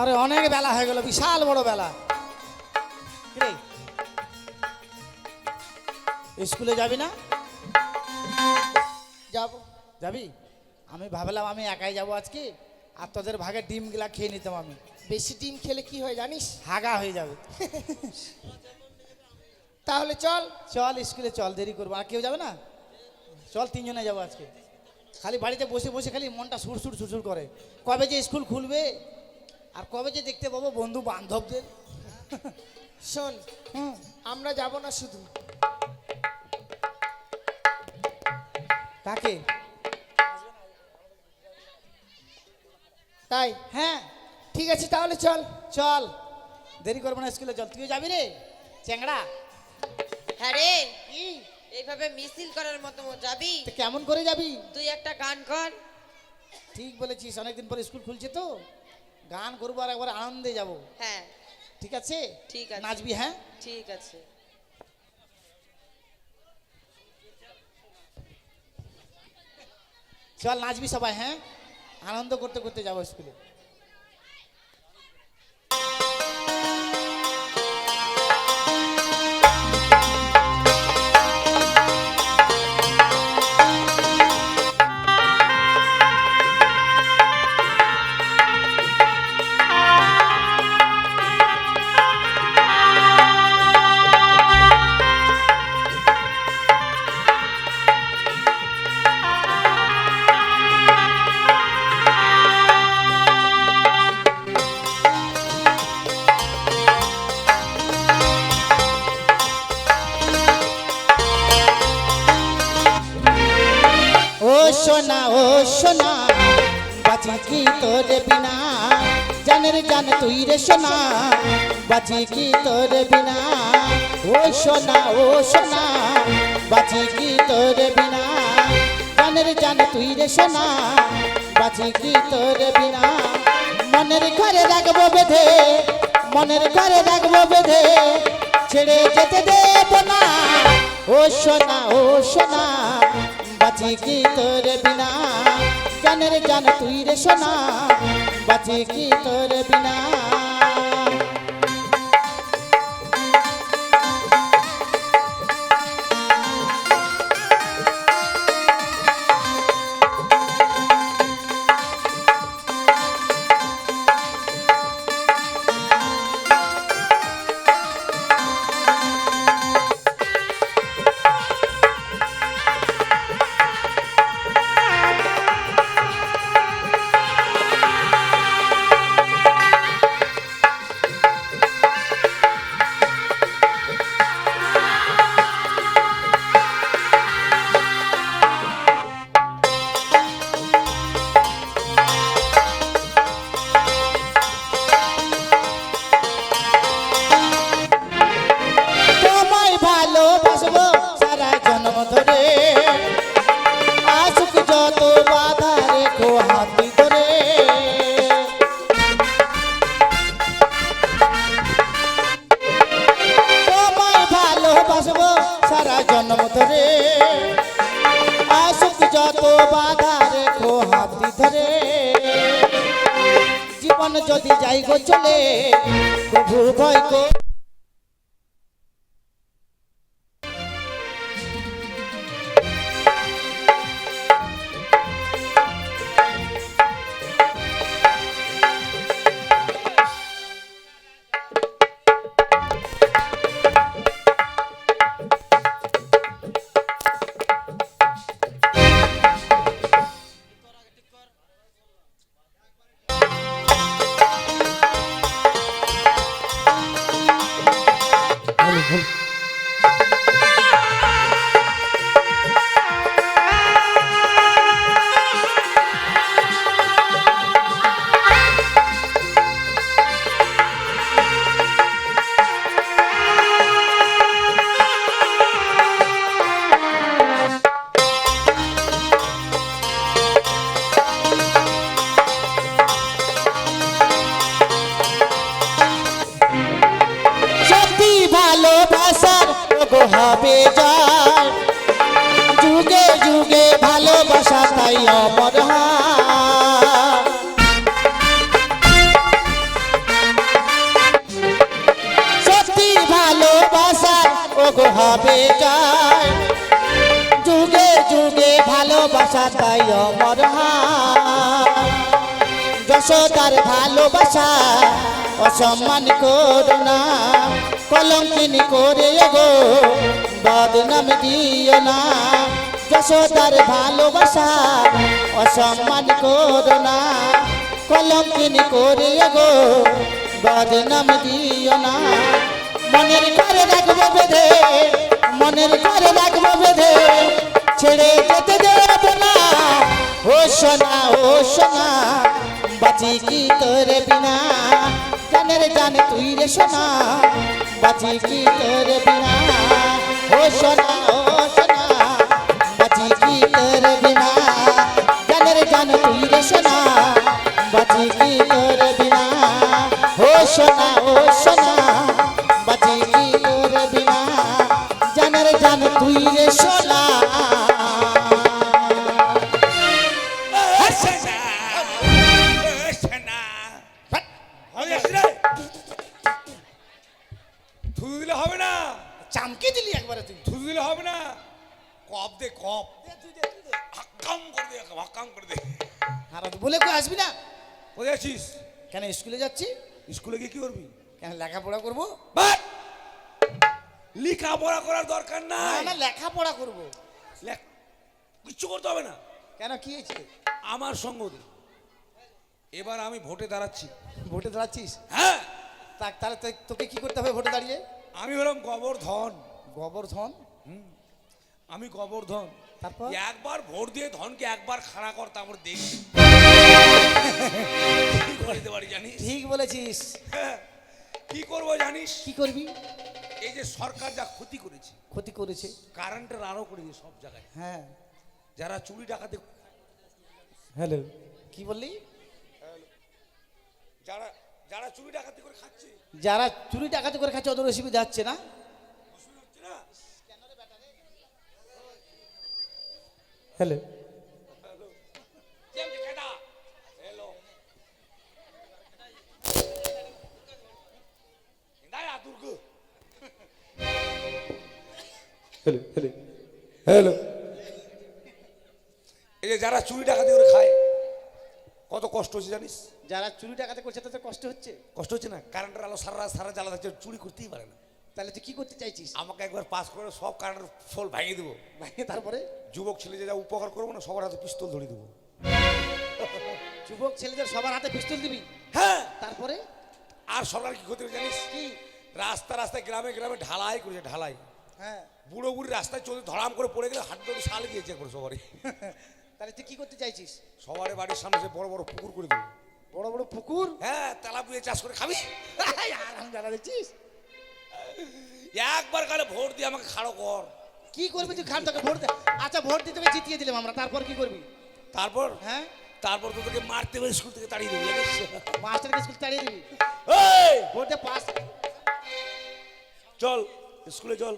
বাবারে অনেক বেলা হয়ে গেল, বিশাল বড় বেলা। কিরে স্কুলে যাবি না? যাব। যাবি? আমি ভাবলাম আমি একাই যাব আজকে, আর তোদের ভাগে ডিমগুলা খেয়ে নিতাম আমি। বেশি ডিম খেলে কি হয় জানিস? হাগা হয়ে যাবে। তাহলে চল। চল স্কুলে চল, দেরি করবো। আর কেউ যাবে না? চল তিনজনে যাবো আজকে। খালি বাড়িতে বসে বসে খালি মনটা সুরসুর সুরসুর করে, কবে যে স্কুল খুলবে আর কবে যে দেখতে পাবো বন্ধু বান্ধবদের। শোন, আমরা যাব না শুধু, কাকে? তাই? হ্যাঁ ঠিক আছে তাহলে চল। চল, দেরি করবো না, স্কুলে চল। তুইও যাবি রে চ্যাংড়া? হ্যাঁ রে, কি এইভাবে মিছিল করার মতো যাবি? তো কেমন করে যাবি? তুই একটা গান কর। ঠিক বলেছিস, অনেকদিন পর স্কুল খুলছে তো গান করবো আর একবার আনন্দে যাব। হ্যাঁ ঠিক আছে, ঠিক আছে। নাচবি? হ্যাঁ ঠিক আছে। চল নাচবি সবাই, হ্যাঁ আনন্দ করতে করতে যাবো স্কুলে। ও সোনা ও সোনা, বাঁচি কি তোর বিনা, জানের জান তুই রে সোনা, বাঁচি কি তোর বিনা। ও সোনা ও সোনা, বাঁচি কি তোর বিনা, জানের জান তুই রে সোনা, বাঁচি কি তোর বিনা। মনের ঘরে রাখবো বেঁধে, মনের ঘরে রাখবো বেঁধে, ছেড়ে যেতে দেব না। ও সোনা ও সোনা, বাঁচি কি তোর বিনা, জানের জান তুই রে সোনা, বাঁচি কি তোর বিনা। তোমায় ভালোবাসবো সারা জন্ম ধরে, আসুক যত বাধা রেখো হাতি ধরে। তোমায় ভালোবাসবো সারা জন্ম ধরে, আসুক যত বাধা রেখো হাতি ধরে। জীবন যদি যাই গো চলে, প্রভু ভয় কো। ভালোবাসার গো হবে যায়, যুগে যুগে ভালোবাসা তাই অমর হয়। হবে যায় যুগে যুগে ভালোবাসা তাই অমর হয় যশোদার ভালোবাসা অসম্মান করো না কলঙ্কিনী করে গো বদনাম দিও না যশোদার ভালোবাসা অসম্মান করো না কলঙ্কিনী করে গো বদনাম দিও না মনের ঘরে রাখবো বেঁধে মনের ঘরে রাখবো বেঁধে ছেড়ে যেতে দেব না ও সোনা বাঁচি কি তোর বিনা জানের জান তুই রে সোনা বাঁচি কি তোর বিনা ও সোনা বাঁচি কি তোর বিনা জানের জান তুই রে সোনা বাঁচি কি তোর বিনা ও সোনা বাঁচি কি তোর বিনা জানের জান তুই রে সোনা থুতু দিলে হবে না, চামকে দিলি একবারে তুই। থুতু দিলে হবে না, কপ দে কপ, হাক্কাম করে দে, হাক্কাম করে দে। আর বলে কই আসবি না? কোথায় আছিস? কেন স্কুলে যাচ্ছি? স্কুলে গিয়ে কি করবি? কেন লেখাপড়া করবো? বাট! লেখাপড়া করার দরকার না নাই, না লেখাপড়া করবো। কিচ্ছু করতে হবে না। কেন কি হয়েছে? আমার সঙ্গ দে। এবার আমি ভোটে দাঁড়াচ্ছি। ভোটে দাঁড়াচ্ছিস? হ্যাঁ, তাহলে তোকে কি করতে হবে ভোটে দাঁড়িয়ে? আমি হলাম গোবর্ধন। গোবর্ধন? আমি গোবর্ধন। তারপর? একবার ভোট দিয়ে ধনকে একবার খাড়া কর, তারপর দেখি কি করতে পারি জানিস? ঠিক বলেছিস। হ্যাঁ, কি করবো জানিস? কি করবি? এই যে সরকার যা ক্ষতি করেছে, ক্ষতি করেছে। কারেন্টের আরো করেছে সব জায়গায়। হ্যাঁ। যারা চুরি ডাকাতি, হ্যালো, কি বললি? যারা যারা চুরি ডাকাতি করে খাচ্ছে, যারা চুরি ডাকাতি করে খাচ্ছে ওদের অসুবিধা হচ্ছে না? অসুবিধা হচ্ছে না? হ্যালো, জেমস কেডা? হ্যালো, ইন্দায়া দুর্গু। Hello, hello, hello. এই যে যারা চুরি ডাকাতি করে খায়, কত কষ্ট হচ্ছে জানিস? যারা চুরি ডাকাতি করছে তাদের কষ্ট হচ্ছে। কষ্ট হচ্ছে না? কারেন্টের আলো সারা রাত সারা জ্বালা থাকছে, চুরি করতেই পারে না। তাহলে তুই কি করতে চাইছিস? আমাকে একবার পাস করে সব কারেন্টের ফল ভাঙিয়ে দেবো। তারপরে যুবক ছেলে যে যা উপকার করবো না, সবার হাতে পিস্তল ধরে দেবো। যুবক ছেলেদের সবার হাতে পিস্তল দিবি? হ্যাঁ। তারপরে? আর সরকার কি ক্ষতি করে জানিস? কি? রাস্তা রাস্তায় গ্রামে গ্রামে ঢালাই করেছে, ঢালাই। হ্যাঁ। বুড়ো বুড়ি রাস্তায় চলতে ধরাম করে পড়ে গেলে হাত ধরে শাল দিয়েছে একবার সবারই। তাহলে তুই কি করতে চাইছিস? সবার বাড়ির সামনে সে বড় বড় পুকুর করে দেবো। বড় বড় পুকুর? হ্যাঁ, তেলাপুয়ে চাষ করে খাবি। আরাম জানা দিচ্ছিস। একবার কালে ভোট দিয়ে আমাকে খাড়ো কর। কি করবি তুই? খান তোকে ভোট দে। আচ্ছা, ভোট দিয়ে তোকে জিতিয়ে দিলাম আমরা, তারপর কি করবি? তারপর হ্যাঁ, তারপর তোদেরকে মারতে হবে, স্কুল থেকে তাড়িয়ে দেবো জানিস? মাস্টারকে স্কুল তাড়িয়ে দিবি? এই, ভোট দিয়ে পাস। চল স্কুলে চল।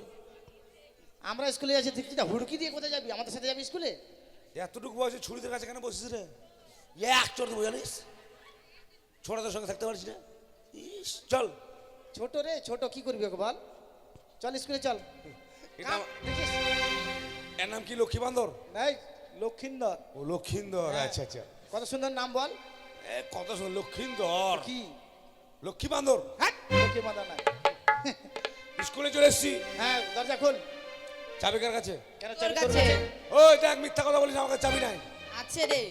আমরা স্কুলে যাচ্ছি, দেখছি না হুড়কি দিয়ে কোথায় যাবি? আমাদের সাথে যাবি স্কুলে? এতটুকু বয়সে ছুরিদের কাছে কেন বসিস রে? এক চোর দেবো জানিস? ছোটদের সঙ্গে থাকতে পারছিস না? ইস, চল। ছোট রে, ছোট কি করবি ওকে বল? চল স্কুলে চল। এটা কাম, দেখিস? এর নাম কি? লক্ষ্মী বান্দর? এই লক্ষিন্দর। ও লক্ষিন্দর, হ্যাঁ। আচ্ছা আচ্ছা। কত সুন্দর নাম বল। এ কত শুন, লক্ষিন্দর। কি? লক্ষ্মী বান্দর। হ্যাঁ, লক্ষ্মী মাদার না। স্কুলে চলে এসছি। হ্যাঁ, দরজা খোল। চাবি কার কাছে? কেন তোর চাবি তোর কাছে। কাছে? ওই দেখ, মিথ্যা কথা বলিস, আমার কাছে চাবি নাই। আছে রে,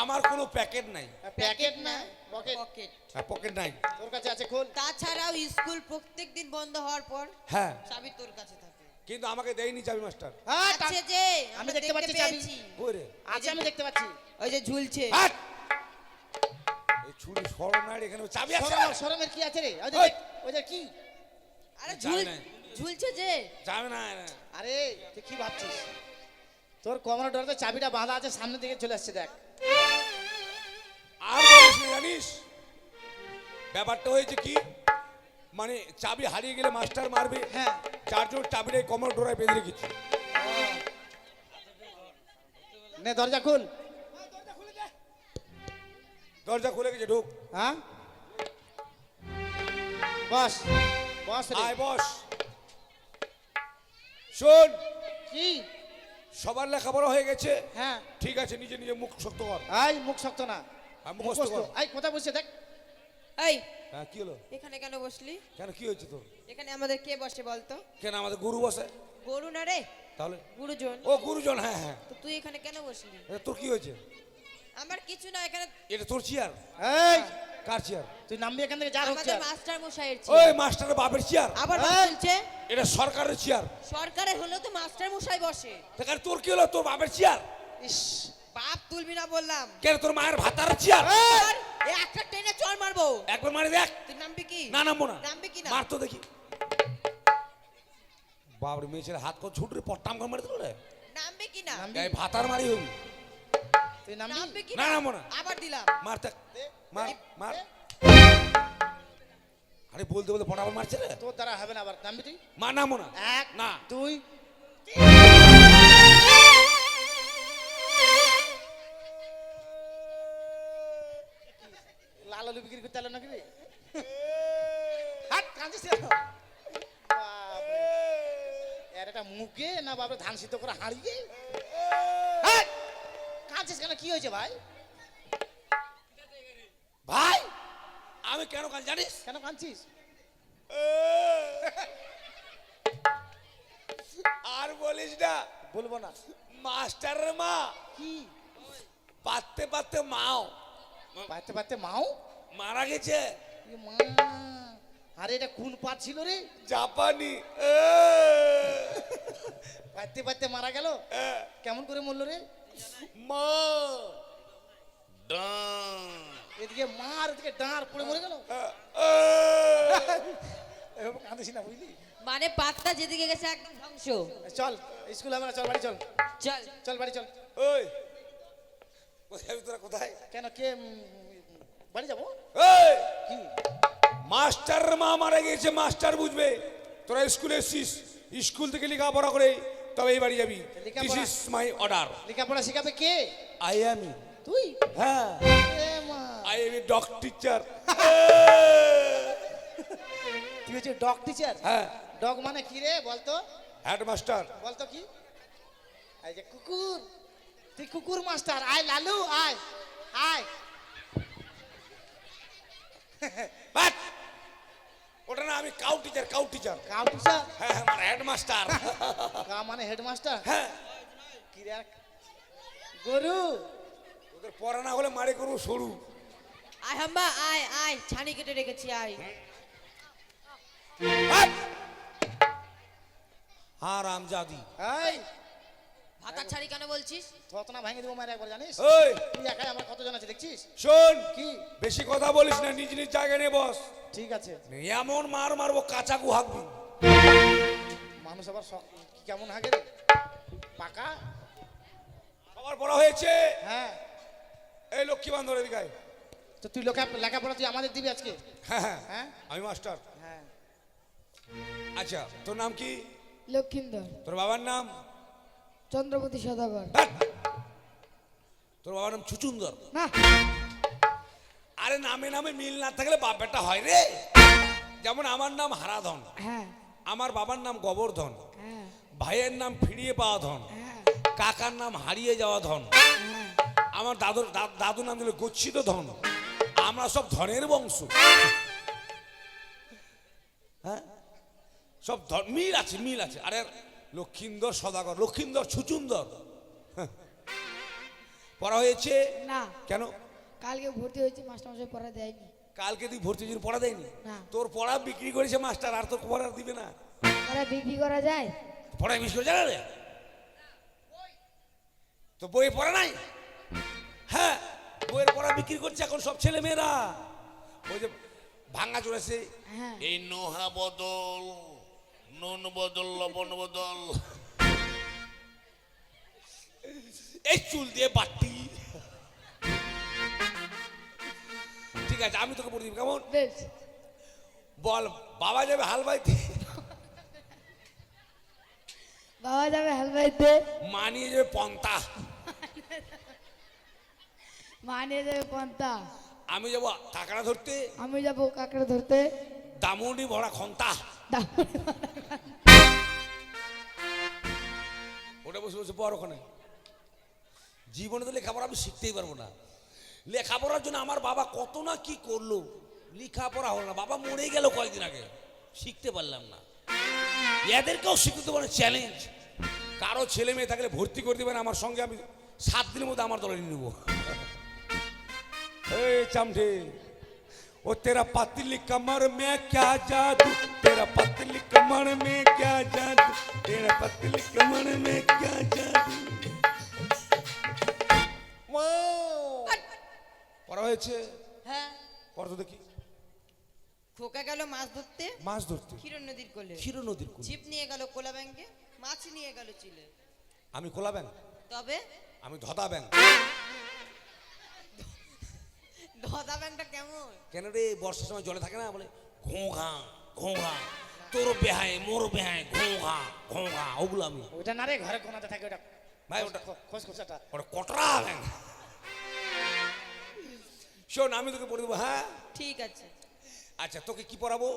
আমার কোনো প্যাকেট নাই। প্যাকেট না, পকেট। পকেট। হ্যাঁ, পকেট নাই। তোর কাছে আছে, খোল। তাছাড়াও স্কুল প্রত্যেকদিন বন্ধ হওয়ার পর হ্যাঁ, চাবি তোর কাছে থাকে। কিন্তু আমাকে দেয়নি চাবি মাস্টার। হ্যাঁ, আছে যে, আমি আমরা দেখতে পাচ্ছি চাবি। পেয়েছি। ওই রে, আছে, আমি দেখতে পাচ্ছি। ওই যে ঝুলছে। হাট! এই ছুরি সরো নাই, এখানে চাবি আছে। শরমের কি আছে রে? ওই যে ওই! ওই যে কি? আরে চাবি নাই। ঝুলছে যে। চাবি নাই। আরে তুই কি ভাবছিস? তোর কোমরের ডরতে চাবিটা বাঁধা আছে, সামনে দিকে চলে আসছে, দেখ। আর বলিস না, জানিস ব্যাপারটা হয়েছে কি? মানে চাবি হারিয়ে গেলে মাস্টার মারবে। হ্যাঁ। যার জন্য চাবিটাই কমর ডোরায় বেঁধে রেখেছি। নে দরজা খোল। দরজা খুলে গেছে, ঢুক। হ্যাঁ, বস বস রে। আয় বস। শোন, কি? সবার লেখাপড়া হয়ে গেছে, হ্যাঁ। ঠিক আছে, নিজে নিজে মুখ শক্ত কর। আই মুখ শক্ত না, হ্যাঁ, মুখস্থ কর। আই কোথায় বসে দেখ। এই হ্যাঁ, কি হলো? এখানে কেন বসলি? কেন, কি হয়েছে তোর? এখানে আমাদের কে বসে বলতো? কেন আমাদের গুরু বসে? গরু না রে, তাহলে গুরুজন। ও গুরুজন, হ্যাঁ হ্যাঁ। তো তুই এখানে কেন বসলি? এটা তোর কি হয়েছে? আমার কিছু না, এখানে এটা তোর চেয়ার? এই কার চেয়ার? তুই নামবি এখান থেকে, যা হচ্ছে। আমাদের মাস্টার মশাইয়ের ওই চেয়ার। মাস্টারের বাপের চেয়ার? আবার বাস এই! চলছে। এটা সরকারের চেয়ার। সরকারের হলেও তো মাস্টার মশাই বসে। তাহলে তোর কি হলো? তোর বাপের চেয়ার? ইস, বাপ তুলবি না বললাম। কেন, তোর মায়ের ভাতার চেয়ার? আর এই একটা টেনে চড় মারবো। একবার মারি দেখ। তুই নামবি কি? না, নামবো না। নামবি কি না? মার তো দেখি। বাবরে, মেয়ে ছেলে হাত কর ছুট রে, পট্টাম করে মারি দিল রে। নামবি কি না? নামবি? এই ভাতার মারি হবি। তুই নামবি? নামবি কি না, না? নামবো না। আবার দিলাম। মার দেখ, মার মার। আরে বলতে বলতে পটাপট মারছে রে। তোর দ্বারা হবে না, আবার নামবি তুই। মা, নামবো না। এক, না। দুই, লাল আলু বিক্রি করতে এলো নাকি রে? হাট, কাঁদিস কেন? বাপরে। এর একটা মুখে না বাপরে ধান সিদ্ধ করে হারিয়ে। হাট, কাঁদছিস কেন, কি হয়েছে ভাই? ভাই, আমি কেন কাজ জানিস? কেন কাঁদছিস? আর বলিস না, বলবো না। মাস্টারের মা কি? পাততে পাততে মাও পাইতে পাইতে মাও মারা গেছে। এ মা, আরে এটা কোন পাত ছিল রে? জাপানি। পাইতে পাইতে মারা গেল? কেমন করে মরলো রে? মা ডান। এদিকে মার, এদিকে ডাঁড় পড়ে মরে গেল। এভাবে কাঁদিস না, বুঝলি? মানে পাতটা যেদিকে গেছে একদম ধ্বংস। চল স্কুল হবে না, চল বাড়ি চল। চল। চল বাড়ি চল। ওই, কোথায় যাবি তোরা, কোথায়? কেন, কে বাড়ি যাবো? ওই, কি? মাস্টারের মা মারা গেছে, মাস্টার বুঝবে। তোরা স্কুলে এসছিস, স্কুল থেকে লেখাপড়া করে তবে এই বাড়ি যাবি। লেখাপড়া- দিস ইজ মাই অর্ডার। লেখাপড়া শিখাবে কে? I am. তুই? হ্যাঁ, এ মা, I M a dog teacher. তুই হচ্ছে ডগ টিচার? হ্যাঁ, ডগ মানে কি রে বলতো? হেডমাস্টার। বলতো কি? এই যে কুকুর, তুই কুকুর মাস্টার। আয় লালু, আয় আয়। বাট, ওটা না, আমি cow teacher, cow teacher. Cow teacher? হ্যাঁ, আমার হেডমাস্টার। কা মানে হেডমাস্টার? হ্যাঁ, কি রে? গরু? ওদের পড়া না হলে মারে করবো সরু। আয় হাম্বা, আয় আয়, ছানি কেটে রেখেছি, আয়। আরাম জাদি। এই ভাতার ছাড়ি কেন বলছিস? থতনা ভাঙে দেবো মায়ের একবার, জানিস? ওই তুই একাই, আমার কতজন আছে দেখছিস? শোন, কি? বেশি কথা বলিস না, নিজ নিজ জায়গায় নিয়ে বস। ঠিক আছে। এমন মার মারবো কাঁচাকু হাঁকবি। মানুষ আবার কেমন হাগে রে? পাকা? সবার পড়া হয়েছে। হ্যাঁ। এই লক্ষ্মী বান্ধব এদিকে আয়। তো তুই লেখাপড়া তুই আমাদের দিবি আজকে? হ্যাঁ হ্যাঁ, হ্যাঁ আমি মাস্টার। হ্যাঁ। আচ্ছা, তোর নাম কি? লক্ষিন্দর, তোর বাবার নাম? চন্দ্রপতি সদাগর। ধ্যাৎ। তোর বাবার নাম ছুচুন্দর? না, আরে নামে নামে মিল না থাকলে বাপ বেটা হয় রে। যেমন আমার নাম হারাধন, হ্যাঁ আমার বাবার নাম গোবর্ধন, হ্যাঁ ভাইয়ের নাম ফিরিয়ে পাওয়া ধন, হ্যাঁ কাকার নাম হারিয়ে যাওয়া ধন, হ্যাঁ। আমার দাদুর নাম দিল গচ্ছিত ধন। আমরা সব ধনের বংশ। হ্যাঁ, সব মিল আছে, মিল আছে। আরে লক্ষিন্দর সদাগর, লক্ষিন্দর ছুচুন্দর। হ্যাঁ। পড়া হয়েছে না, কেন? কালকে ভর্তি হয়েছে, মাস্টারমশাই পড়া দেয়নি। কালকে তুই ভর্তি হয়েছিস, পড়া দেয়নি? না। তোর পড়া বিক্রি করেছে মাস্টার, আর তোর পড়া দিবে না। পড়া বিক্রি করা যায়? পড়ায় মিস করে জানা রে? তো বইয়ে পড়া নাই? হ্যাঁ, বইয়ের পড়া বিক্রি করছে এখন সব ছেলে মেয়েরা। ওই যে ভাঙা চলেছে, হ্যাঁ। এই নোহা বদল, নুন বদল, লবণ বদল, এই চুল দিয়ে বাটি। ঠিক আছে, আমি তোকে পড়ে দিব, কেমন? বেশ। বল, বাবা যাবে হাল বাইতে, বাবা যাবে হাল বাইতে, মা নিয়ে যাবে পন্তা, মা নিয়ে যাবে পন্তা, আমি যাবো কাঁকড়া ধরতে, আমি যাবো কাঁকড়া ধরতে, দামুনি ভরা খন্তা। ওটা বসে বসে পড় ওখানে। জীবনে তো লেখাপড়া আমি শিখতেই পারবো না। লেখাপড়ার জন্য আমার বাবা কত না কি করলো, লেখাপড়া হলো না। বাবা মরে গেল কয়েকদিন আগে, শিখতে পারলাম না। এদেরকেও শিখতে দেবো না, চ্যালেঞ্জ। কারো ছেলে মেয়ে থাকলে ভর্তি করে দেবেন আমার সঙ্গে, আমি 7 দিনের মধ্যে আমার দলে নিয়ে নেবো। এই চামঠে, ओ तेरा पतली कमर में क्या जादू, तेरा पतली कमर में क्या जादू, तेरा पतली कमर में क्या जादू। পড়া হয়েছে? হ্যাঁ। পড়া তো দেখি। খোকা গেল মাছ ধরতে মাছ ধরতে ক্ষীর নদীর কোলে, ক্ষীর নদীর কোলে। ছিপ নিয়ে গেল কোলা ব্যাংকে, মাছ নিয়ে গেল চিলে। আমি খোলা ব্যাং, তবে আমি ধদা ব্যাং। ধদা ব্যাংকটা কেমন? কেন রে, বর্ষার সময় জলে থাকে না, বলে ঘোঘা ঘোঘা, তোর বেহায় মোর বেহায় ঘোঘা ঘোঘা, ওগুলো আমি। ওইটা না রে, ঘরে কোনাতে থাকে ওটা। ভাই ওটা খসখসাটা। ওটা কটরা ব্যাং। শোন, আমি তোকে পড়ে দেবো। হ্যাঁ ঠিক আছে। আচ্ছা, তোকে কি পড়াবো?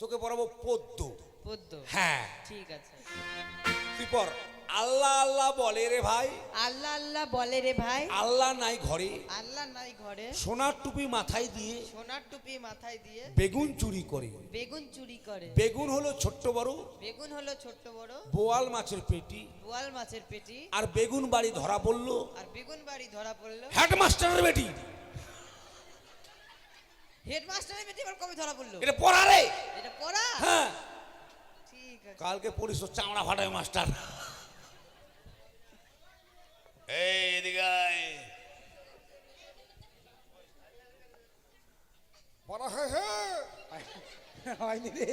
তোকে পড়াবো পদ্য। পদ্য? হ্যাঁ ঠিক আছে। তুই পড়। আল্লাহ আল্লাহ বলে রে ভাই, আল্লাহ আল্লাহ বলে রে ভাই, আল্লাহ নাই ঘরে, আল্লাহ নাই ঘরে, সোনার টুপি মাথায় দিয়ে সোনার টুপি মাথায় দিয়ে বেগুন চুরি করে। বেগুন চুরি করে। বেগুন হলো ছোট্ট বড়, বেগুন হলো ছোট্ট বড়, বোয়াল মাছের পেটি। বোয়াল মাছের পেটি। আর বেগুন বাড়ি ধরা পড়লো আর বেগুন বাড়ি ধরা পড়লো হেডমাস্টারের বেটি। হেডমাস্টারের বেটি আবার কবে ধরা পড়লো? এটা পড়া রে। এটা পড়া? হ্যাঁ, ঠিক আছে। কালকে পড়িস, তোর চামড়া ফাটায় মাস্টার। এই এদিকে আয়। পড়া হয়েছে? হয়নি রে।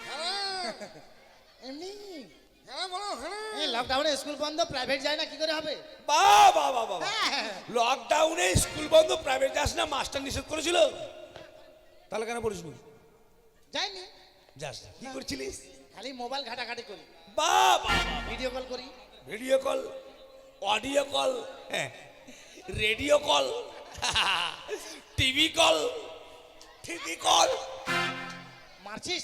হ্যাঁ, এমনি হ্যাঁ, বলো, হ্যাঁ। এই লকডাউনে স্কুল বন্ধ, প্রাইভেট যায় না, কি করে হবে? বাহ বাহ বাহ বাহ। হ্যাঁ। লকডাউনে স্কুল বন্ধ, প্রাইভেট যাস না, মাস্টার নিষেধ করেছিল। তাহলে কেন পড়িস নি? যাইনি, যাস না। কি করছিলিস? খালি মোবাইল ঘাটাঘাটি করি, বাহ বাহ বাহ। ভিডিও কল করি। ভিডিও কল, অডিও কল, হ্যাঁ, radio call, TV call, TV call. মারছিস?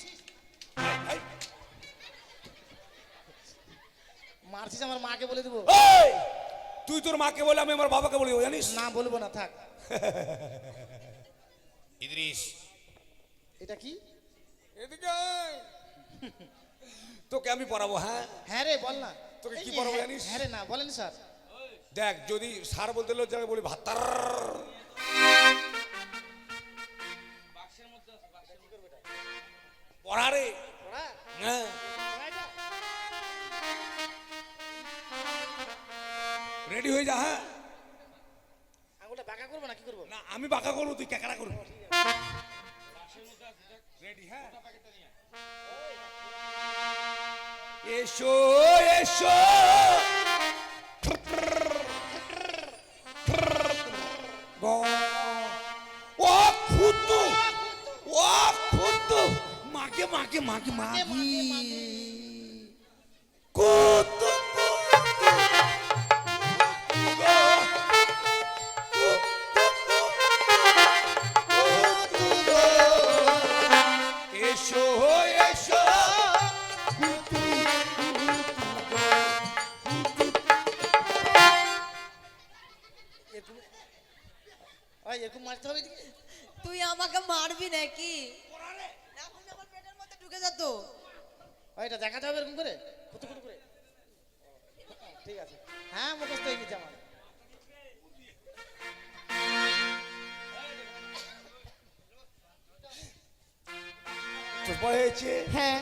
মারছিস, আমার মাকে বলে দেবো। এই, তুই তোর মাকে বলে, আমি আমার বাবাকে বলি, জানিস? না, বলবো না, থাক। ইদ্রিস, এটা কি? এদিকে আয়। তোকে আমি পড়াবো। হ্যাঁ হ্যাঁ রে, বল না। তোকে কি এই যে, পড়াবো হ্যাঁ, জানিস? হ্যাঁ রে, না বলেন স্যার। দেখ, যদি স্যার বলতে হলো, যাকে বলি ভাতার। পড়া রে। পড়া? হ্যাঁ, পড়া এটা? রেডি হয়ে যা। হ্যাঁ, আঙুলটা বাঁকা করবো না, কি করবো? না আমি বাঁকা করবো, তুই ক্যাকড়া করবি। রেডি? হ্যাঁ, এসো এসো, ও খুতু, ও খুতু, মাকে মাকে মাকে মাগি কুতু এসো এসো। ওই, এরকম মারতে হবে এদিকে? তুই আমাকে মারবি নাকি? এখন আমার পেটের মধ্যে ঢুকে যেত। ওই, এটা দেখাতে হবে এরকম করে, কুতু কুতু করে। ঠিক আছে, হ্যাঁ, মুখস্থ হয়ে গেছে আমার। তোর পর হয়েছে? হ্যাঁ,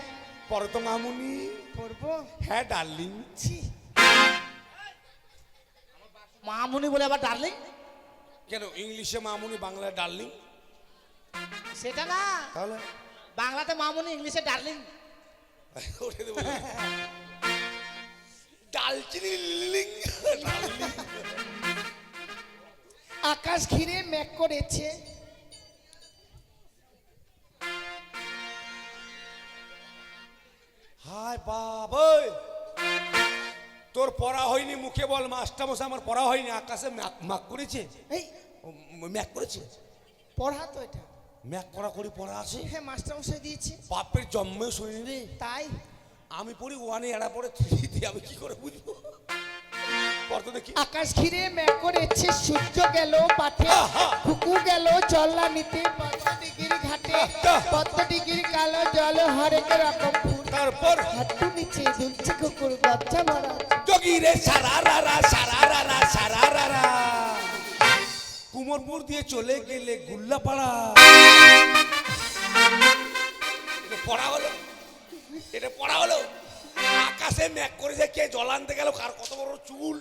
পরে তো মামুনি পড়বো। হ্যাঁ ডার্লিং। মামুনি বলে আবার ডার্লিং? কেন, ইংলিশে মামুনি, বাংলায় ডার্লিং। সেটা না, তাহলে বাংলাতে মামুনি, ইংলিশে ডার্লিং। ওঠে দেবো ডালচিনি লিং। আকাশ ঘিরে মেঘ করেছে, হায় বাব, তোর পড়া হয়নি, মুখে বল। মাস্টারমশাই, আমার পড়া হয়নি। আকাশে ম্যাক করেছে, এই ম্যাক করেছে। পড়া তো এটা। ম্যাক করা করি পড়া আছে। হ্যাঁ, মাস্টারমশাই দিয়েছে। বাপের জন্মেও শুনিনি রে। তাই আমি পড়ি ওয়ানে, এরা পড়ে থ্রিতে, আমি কি করে বুঝবো? পড় তো দেখি। আকাশ ঘিরে মেঘ করেছে, সূর্য গেল পাঠে, কুকু গেল চল্লা নিতে, পদ্মডিগির ঘাটে, পদ্মডিগির কালো জল হরেক রকম ফুল, তারপর হাঁটু নিচে দুলছে কুকুর বাচ্চা মারা। যোগী রে সারারারা সারারারা সারারারা, কুমোরপুর দিয়ে চলে গেলে গুল্লাপাড়া। এটা পড়া হলো, এটা পড়া হলো। আকাশে মেঘ করে যে কে জল আনতে গেল, কার কত বড় চুল,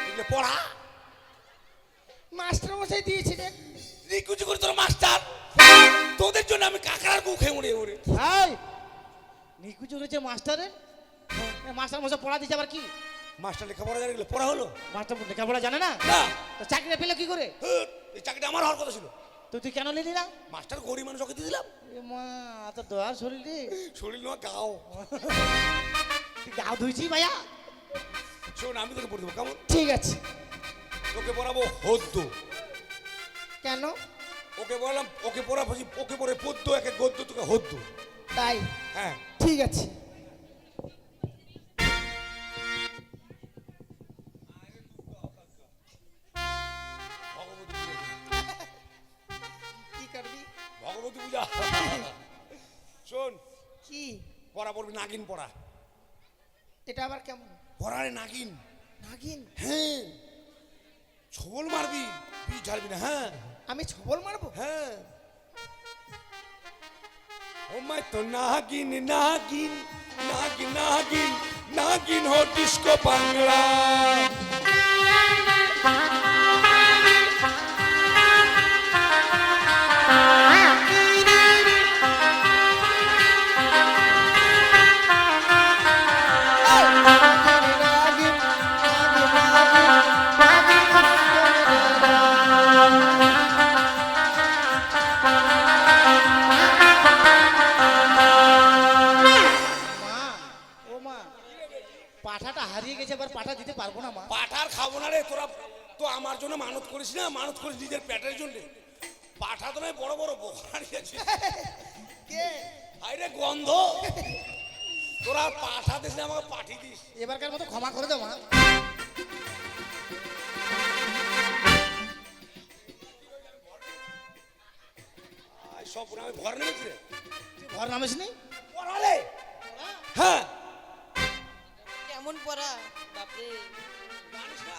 এগুলো পড়া। মাস্টার মশাই দিয়েছে রে। নিকুচি করে তোর মাস্টার, তোদের জন্য আমি কাকড়ার গু খেয়ে মরে মরে। হাই নিকুচি হয়েছে মাস্টারের, মাস্টার মশাই পড়া দিচ্ছে আবার কি? মাস্টার লেখাপড়া জানে, এগুলো পড়া হলো মাস্টার লেখাপড়া জানে না, না? তো চাকরি পেলে কি করে? এই চাকরিটা আমার হওয়ার কথা ছিল। তুই কেন নিলি না? মাস্টার গরিব মানুষ, ওকে দিয়ে দিলাম। এ মা, এত দয়ার শরীর রে। শরীর নোয়া গাও। তুই গাও ধুইছি ভাইয়া। শোন, আমি তোকে পড়ে দেবো, কেমন? ঠিক আছে। তোকে পড়াবো হদ্দ। কেন? ওকে বললাম, ওকে পড়াবো, ওকে পড়ে পদ্য, একে গদ্য, তোকে হদ্দ। তাই? হ্যাঁ, ঠিক আছে। কি করবি? ভগবতী পূজা। শোন, কি? পড়া পড়বি নাগিন পড়া। এটা আবার কেমন? পড়ারে নাগিন। নাগিন? হ্যাঁ, ছবল মারবি, পিঠ ঝাড়বি না। হ্যাঁ আমি ছবল মারবো? হ্যাঁ। ও মাই তো নাগিন নাগিন নাগিন নাগিন নাগিন হো ডিস্কো বাংলা। মা, ও মা, পাঠাটা হারিয়ে গেছে, এবার পাঠা দিতে পারবো না মা। পাঠার খাবো না রে, তোরা তো আমার জন্য মানত করিস না, মানত করিস নিজের পেটের জন্য। পাঠা তো নয়, বড় বড় বোকা নিয়েছিস। কে? আরে গন্ধ, তোরা পাঠা দিস না, আমাকে পাঠিয়ে দিস। এবারকার মতো ক্ষমা করে দাও মা। সব আমি ভর নেমেছি রে। তুই ঘর নামিস নি? পড়ালে হ্যাঁ, কেমন পড়া বাপরে। জানিস না?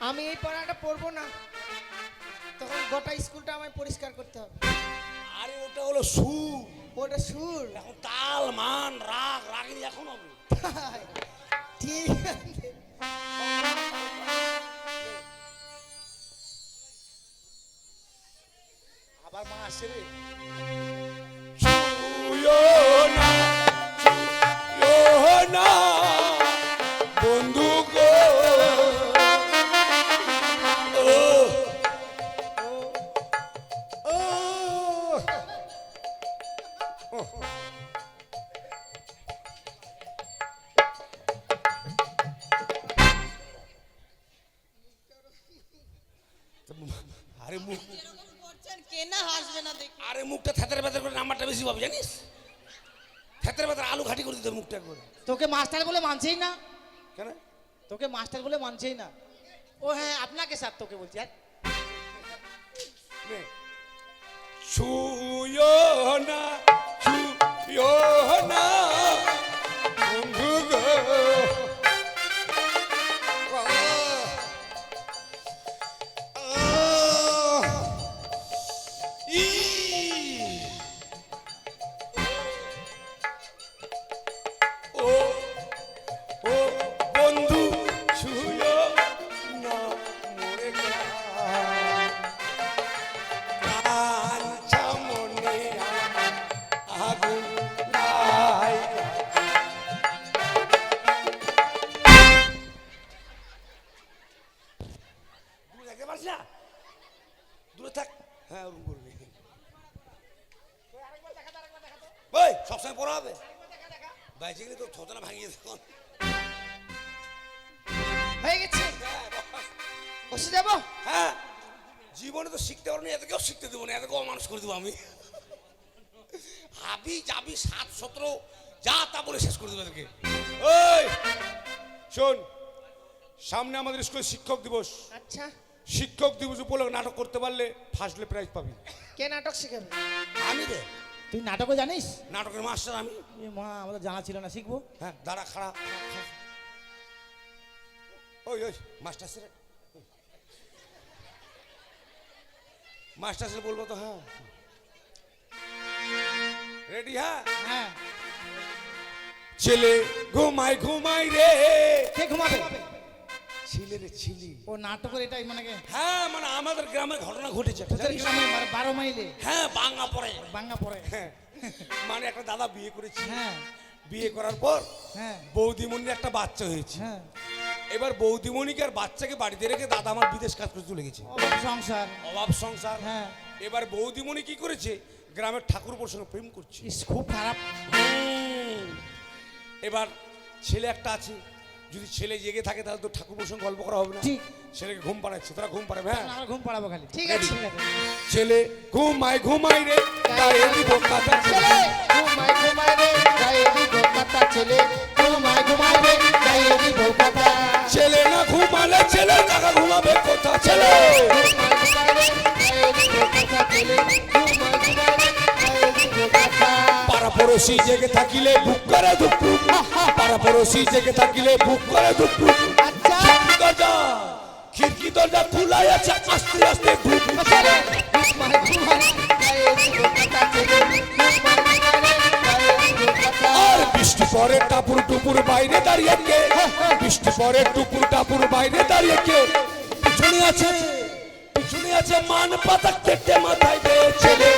আমি এই পড়াটা পড়বো না, তখন গোটা স্কুলটা আমায় পরিষ্কার করতে হবে। আরে ওটা হলো সুর, ওটা সুর। এখন তাল মান রাগ রাগিনি এখন হবে। ঠিক আছে। আবার মা আসছে রে। ছুঁয়ো না, ছুঁয়ো না বন্ধু গো। ও ও ও আরে মুখ, এরকম করছেন, কে না হাসবে না দেখি। আরে মুখটা থেতরে বেতরে করে নাম্বারটা বেশি পাবে জানিস? থেতরে বেতরে আলু ঘাটি করে দিতে মুখটা করে। তোকে মাস্টার বলে মানছেই না, কেন? তোকে মাস্টার বলে মানছেই না। ও হ্যাঁ, আপনাকে স্যার তোকে বলছি। আর নে। ছুঁয়ো না, ছুঁয়ো না বন্ধু গো। ই ও ও বন্ধু ছুঁয়ো না মোরে গা। কাঞ্চা মনে আগুন লাই। দূরে থাকতে পারছি না, দূরে থাক। হ্যাঁ ওরকম করবি। ওই সবসময় পড়া হবে, বাইচে গেলে তো ছোটনা ভাঙিয়ে তখন। হয়ে গেছে, বসে যাবো। হ্যাঁ, জীবনে তো শিখতে পারবো না, এত কেউ শিখতে দেবো না, এত কেউ মানুষ করে দেবো আমি। হাবি যাবি 7-17 যা তা বলে শেষ করে দেবে তোকে। ওই শোন, সামনে আমাদের স্কুলে শিক্ষক দিবস। আচ্ছা, শিক্ষক দিবস উপলক্ষে নাটক করতে পারলে ফার্স্ট হলে প্রাইজ পাবি। কে নাটক শিখাবে? আমি রে তুই নাটকও জানিস? নাটকের মাস্টার আমি। এ মা, আমাদের জানা ছিল না, শিখবো। হ্যাঁ দাঁড়া খাড়া। ওই ওই মাস্টার স্যার, মাস্টার স্যার বলবো তো? হ্যাঁ রেডি? হ্যাঁ হ্যাঁ। ছেলে ঘুমাই ঘুমাই রে। কে ঘুমাবে? ছিলে রে ছিলি। ও নাটকের এটাই মানে কি? হ্যাঁ মানে আমাদের গ্রামে ঘটনা ঘটেছে একটা, তোদের জানিস? গ্রামে মানে 12 মাইলে হ্যাঁ বাংলা পড়ে। বাঙ্গা পড়ে। হ্যাঁ মানে একটা দাদা বিয়ে করেছে। হ্যাঁ বিয়ে করার পর হ্যাঁ বৌদিমণির একটা বাচ্চা হয়েছে। হ্যাঁ। এবার বৌদিমণিকে আর বাচ্চাকে বাড়িতে রেখে দাদা আমার বিদেশ কাজ করে চলে গেছে। অভাব সংসার। অভাব সংসার। হ্যাঁ। এবার বৌদিমণি কি করেছে, গ্রামের ঠাকুরপুর সঙ্গে প্রেম করছে। ইস, খুব খারাপ। এবার ছেলে একটা আছে, যদি ছেলে জেগে থাকে তাহলে তো ঠাকুরপুর সঙ্গে গল্প করা হবে না। ঠিক। ছেলেকে ঘুম পাড়াচ্ছে, তারা ঘুম পাড়াবে। হ্যাঁ আমরা ঘুম পাড়াবো খালি। ঠিক আছে। ছেলে ঘুমাই ঘুমাই রে গায়ে দিব কাঁথা। ছেলে ঘুমায় ঘুমায় রে গায়ে দিব কাঁথা, ছেলে ঘুমায় ঘুমায় রে গায়ে দিব কাঁথা। ছেলে না ঘুমালে ছেলে কাকা ঘুমাবে কোথা? ছেলে ঘুমায় ঘুমায় রে গায়ে দিব কাঁথা, ছেলে ঘুমায় ঘুমায় রে গায়ে দিব কাঁথা। পাড়া পড়োশি জেগে থাকিলে বুক করে ধুকপুক। পাড়া পড়োশি জেগে থাকিলে বুক করে ধুকপুক। আচ্ছা, খিড়কি দরজা খোলাই আছে, আস্তে আস্তে ঢুক। ছেলে ঘুমায় ঘুমায় গায়ে দিব কাঁথা, ছেলে ঘুমায় ঘুমায় রে গায়ে দিব কাঁথা। আর বৃষ্টি পরে টাপুর টুপুর বাইরে দাঁড়িয়ে কে? বৃষ্টি পরে টুপুর টাপুর বাইরে দাঁড়িয়ে কে? পিছনে আছে, পিছনে আছে মান পাতা কেটে মাথায় দে। ছেলে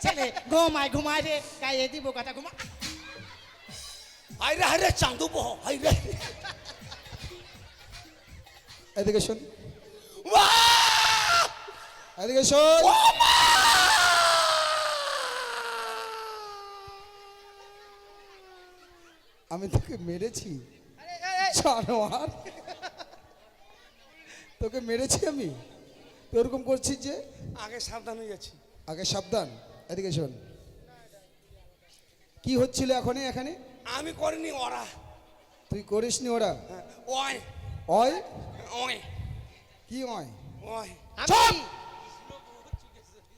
ছেলে ঘুমায় ঘুমায় রে গায়ে দিব কথা। ঘুমা। হাইরে হাইরে চাঁদু বহ হাইরে। এদিকে শোন, বাহ! এদিকে শোন। আমি তোকে মেরেছি জানোয়ার, তোকে মেরেছি আমি? তুই ওরকম করছিস যে? আগে সাবধান হয়ে যাচ্ছি। আগে সাবধান। এদিকে শোন, কি হচ্ছিল এখনই এখানে? আমি করিনি, ওরা। তুই করিসনি? ওরা ওই অয় ওই কি অয়? ওই চুপ!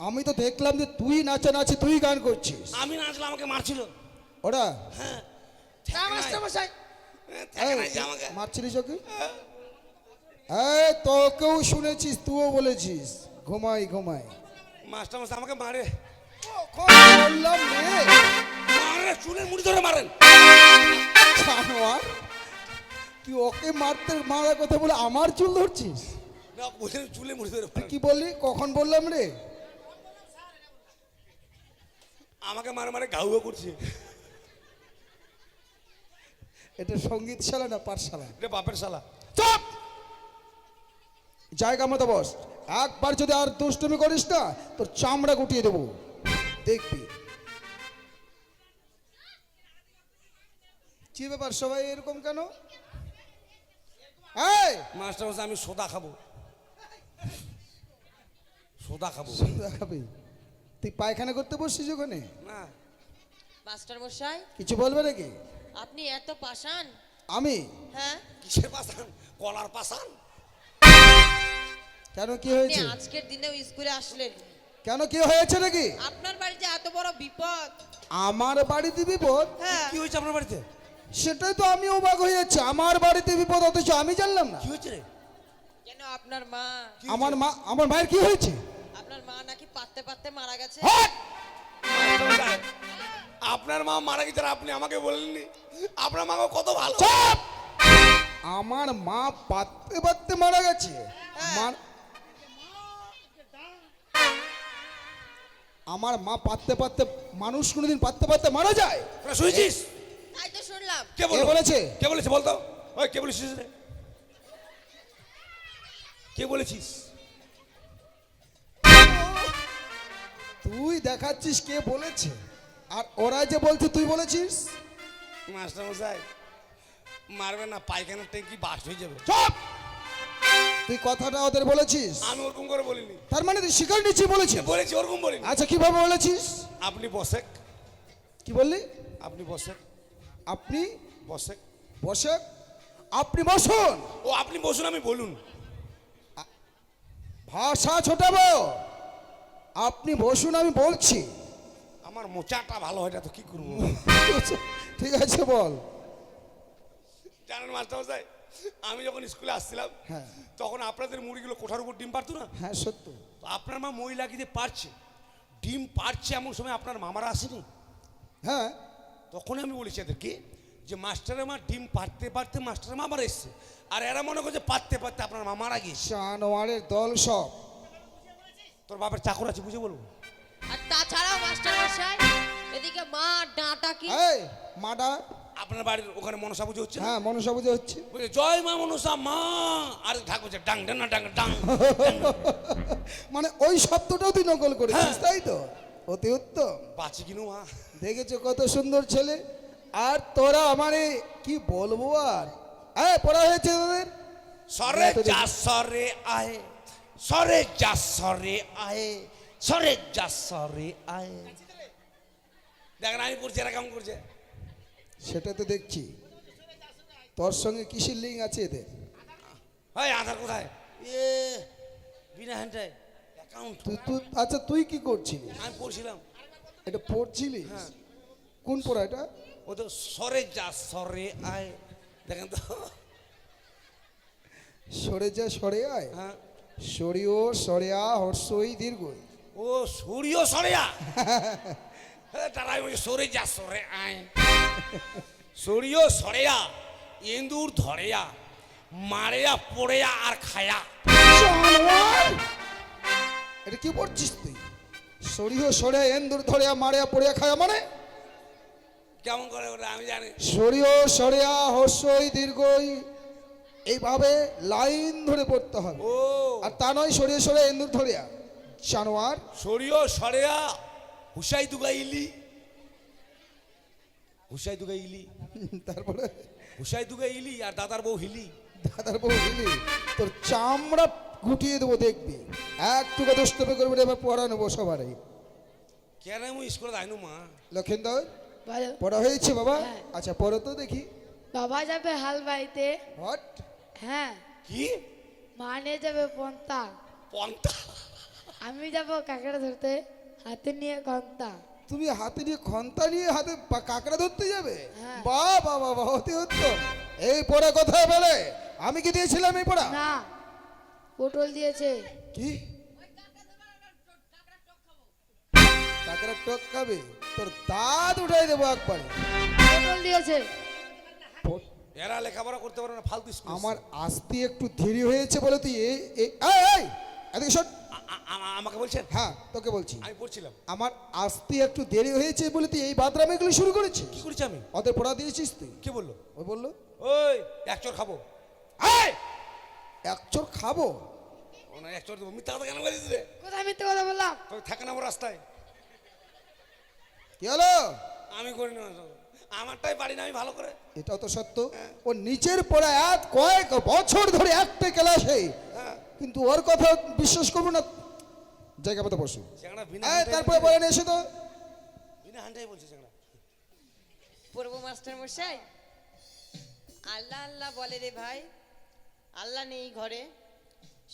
আমি তো দেখলাম যে তুই নাচানাচি, তুই গান করছিস। আমি নাচলে আমাকে মারছিল। ওরা মাস্টারমশাই, এই, আমাকে মারছিলিস ওকে? এই তোকেও শুনেছিস, তুইও বলেছিস ঘুমাই ঘুমাই। মাস্টার মাস্টার আমাকে মারে। বললাম রে মারে, চুলের মুড়ি ধরে মারেন। জানোয়ার, তুই ওকে মারার কথা বলে আমার চুল ধরছিস? না, বলছেন চুলে মুড়ি ধরে তুই মারেন। কি বললি? কখন বললাম রে? আমাকে মারে মারে ঘাউয়া করছে। এটা সঙ্গীতশালা না পাঠশালা? এটা বাপের শালা। চুপ! জায়গা মতো বস। একবার যদি আর দুষ্টুমি করিস না, তোর চামড়া গুটিয়ে দেবো, দেখবি। কি ব্যাপার, সবাই এরকম কেন? এই মাস্টার মাস্টার আমি সোদা খাবো, সোদা খাবো। দেখাবি? তুই পায়খানা করতে বসছিস ওখানে? না মাস্টার মশাই, কিছু বলবে নাকি? আপনি এত পাষাণ? আমি? হ্যাঁ, কিসের পাশান? কলার পাশান। কেন, কি আপনি হয়েছে? আজকের দিনেও স্কুলে আসলেন? কেন, কি হয়েছে নাকি? আপনার বাড়িতে এত বড় বিপদ। আমার বাড়িতে বিপদ? হ্যাঁ, কি হয়েছে আপনার বাড়িতে? সেটাই তো আমি অবাক হয়ে যাচ্ছি। আমার বাড়িতে বিপদ, অথচ আমি জানলাম না। কি হয়েছে রে? কেন আপনার মা, আমার মায়ের কি হয়েছে? আপনার মা নাকি পাততে পাততে মারা গেছে। হট! মাস্টার মশাই, আপনার মা মারা গেছে আর আপনি আমাকে বলেননি? আপনার মা কত ভালো। চুপ! আমার মা পাততে পাততে মারা গেছে? আমার মা পাততে পাততে, মানুষ কোনোদিন পাততে পাততে মারা যায়? তোরা শুয়েছিস? তাই তো শুনলাম। কে বললো? বলেছে? কে বলেছে বলতো? ওই কে বলেছিস রে? কে বলেছিস? তুই দেখাচ্ছিস কে বলেছে, আর ওরা যে বলছে তুই বলেছিস। মাস্টার মশাই মারবে না, পায়খানার ট্যাঙ্কি বাস্ট হয়ে যাবে। চুপ! তুই কথাটা ওদের বলেছিস? আমি ওরকম করে বলিনি। তার মানে তুই স্বীকার নিচ্ছি বলেছিস? বলেছি, ওরকম বলিনি। আচ্ছা কিভাবে বলেছিস? আপনি বসে, কি বললি? আপনি বসে, আপনি বসে। বসে, আপনি বসুন। ও আপনি বসুন, আমি বলুন। ভাষা ছোটাবো। আপনি বসুন, আমি বলছি। আমার মোচাটা ভালো হয় না তো কি করবো? ঠিক আছে বল। জানেন মাস্টার মশাই, আমি যখন স্কুলে আসছিলাম হ্যাঁ। তখন আপনাদের মুড়িগুলো কোঠার উপর ডিম পারতো না? হ্যাঁ সত্য। তো আপনার মা মহিলা গিয়ে পারছে, ডিম পারছে, এমন সময় আপনার মামারা আসেনি? হ্যাঁ তখন আমি বলেছি এদেরকে যে মাস্টারের মা ডিম পারতে পারতে মাস্টারের মামারা এসছে, আর এরা মনে করছে পারতে পারতে আপনার মামারা গিয়েছে। জানোয়ারের দল সব। তোর বাবার চাকর আছে, বুঝে বলবো। আর তাছাড়াও মাস্টার মশাই এদিকে মা ডাঁটা কি এই মাডা। আপনার বাড়ির ওখানে মনসা পুজো হচ্ছে না? হ্যাঁ মনসা পুজো হচ্ছে। বলছে জয় মা মনসা মা, আর ঢাক বলছে ডাং ডাং ডাং ডাং। মানে ওই শব্দটাও তুই নকল করেছিস, তাই তো? অতি উত্তম। বাঁচি কিনু মা। দেখেছো কত সুন্দর ছেলে। আর তোরা আমারে কি বলবো আর? হ্যাঁ পড়া হয়েছে তোদের? সরে যা সরে আয়, সরে যা সরে আয়, সরে যা সরে আয়। দেখেন আমি পড়ছি, এরা কেমন করছে? সেটা তো দেখছি। তোর সঙ্গে কিসের লিঙ্ক আছে এদের? হয় আধার কোথায়? এ বিনা হ্যান্ডায় অ্যাকাউন্ট। তুই আচ্ছা তুই কি করছিলিস? আমি পড়ছিলাম। এটা পড়ছিলিস? হ্যাঁ। কোন পড়া এটা? ও তো সরে যা সরে আয়, দেখেন তো। সরে যা সরে আয়। হ্যাঁ। সরিও সরেয়া হর্ষই দীর্ঘই। ও সূর্য সরেয়া। তারাই বলছে সরে যা সরে আয়, সূর্য সরেয়া, ইন্দুর ধরেয়া, মারেয়া পড়েয়া আর খায়া। জানোয়ার! এটা কি পড়ছিস তুই? সরিও সরে এন্দুর ধরে মারিয়া পড়িয়া খায়া মানে? কেমন করে ওটা আমি জানি। সরিও সরেয়া হর্ষই দীর্ঘই এইভাবে লাইন ধরে পড়তে হবে। ও আর তা নয় সরিয়ে সরে এন্দুর ধরিয়া। জানোয়ার! সূর্য সরেয়া হুসাই দুগা ইলি, হুসাই দুগা ইলি, তারপরে হুসাই দুগা ইলি আর দাদার বউ হিলি। দাদার বউ দিলি তোর চামড়া গুটিয়ে দেবো দেখবি। একটুকু দুষ্টমি করবি না, এবার পড়া নেবো সবারই। কেন আমি স্কুলে যাইনু মা? লক্ষিন্দর বলো পড়া হয়েছে বাবা? হ্যাঁ। আচ্ছা পড়ো তো দেখি। বাবা যাবে হাল বাইতে। হট! হ্যাঁ। কি মা নিয়ে যাবে পন্তা। পন্থা? আমি যাব কাঁকড়া ধরতে, হাতে নিয়ে কন্তা। তুমি হাতে নিয়ে খন্তা নিয়ে হাতে কাঁকড়া ধরতে যাবে? হ্যাঁ। বাহ বাহ বাহ বাহ, অতি উত্তম। এই পড়া কোথায় বলে? আমি কি দিয়েছিলাম এই পড়া? না, পটল দিয়েছে। কি কাঁকড়া টক খাবে? তোর দাঁত উঠাই দেবো একবারে। পটল দিয়েছে। এরা লেখাপড়া করতে পারে না, ফালতু স্কুল। আমার আসতে একটু দেরি হয়েছে বলে তুই এই এদিকে শোন। আমাকে বলছেন? হ্যাঁ তোকে বলছি। আমি পড়ছিলাম। আমার আসতে একটু দেরি হয়েছে বলে তুই এই বাদরামিগুলো শুরু করেছিস? কি করেছি আমি? ওদের পড়া দিয়েছিস তুই? কে বললো? ও বললো ওই এক চোর খাবো। এক চোর খাবো। ও না, এক চোর দেবো। মিথ্যা কথা কেন বলিস রে? কোথায় মিথ্যে কথা বললাম? তোকে থাকে না আমার রাস্তায়। কি হলো? আমি করি না, আমারটাই পারি না আমি ভালো করে। এটাও তো সত্য। ও নিচের পড়া এক কয়েক বছর ধরে একটা ক্লাসে, হ্যাঁ। কিন্তু ওর কথা বিশ্বাস করবো না। জায়গা মতো বসু। সেখানে বিনা তারপরে বলে নিয়ে এসে তো বিনা হান্ডাই বলছে সেখানে। পড়বো মাস্টার মশাই? আল্লাহ আল্লাহ বলে রে ভাই, আল্লাহ নেই ঘরে,